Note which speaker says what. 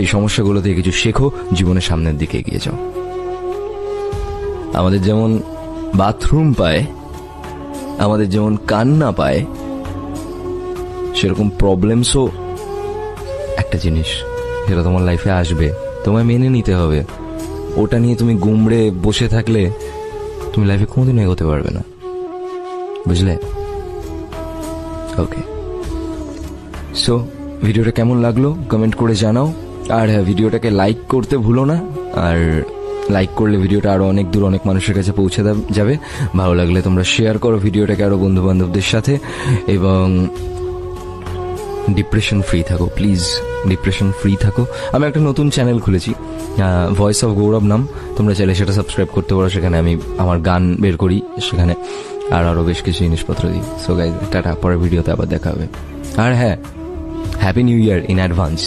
Speaker 1: সেই সমস্যাগুলো থেকে কিছু শেখো, জীবনের সামনের দিকে এগিয়ে যাও। আমাদের যেমন বাথরুম পায়, আমাদের যেমন কান্না পায়, সেরকম প্রবলেমসও একটা জিনিস, যেটা তোমার লাইফে আসবে, তোমায় মেনে নিতে হবে। ওটা নিয়ে তুমি গুমড়ে বসে থাকলে তুমি লাইফে কোনোদিন এগোতে পারবে না, বুঝলে? ওকে, সো ভিডিওটা কেমন লাগলো কমেন্ট করে জানাও। আর হ্যাঁ, ভিডিওটাকে লাইক করতে ভুলো না। আর লাইক করলে ভিডিওটা আরো অনেক দূর অনেক মানুষের কাছে পৌঁছে যাবে। ভালো লাগলে তোমরা শেয়ার করো ভিডিওটাকে আরো বন্ধু বান্ধবদের সাথে। এবং ডিপ্রেশন ফ্রি থাকো, প্লিজ ডিপ্রেশন ফ্রি থাকো। আমি একটা নতুন চ্যানেল খুলেছি, ভয়েস অফ গৌরব নাম। তোমরা চাইলে সেটা সাবস্ক্রাইব করতে পারো। সেখানে আমি আমার গান বের করি, সেখানে আরো বেশ কিছু জিনিসপত্র দিই। সো গাইজ, টাটা, পরের ভিডিওতে আবার দেখা হবে। আর হ্যাঁ, happy new year in advance.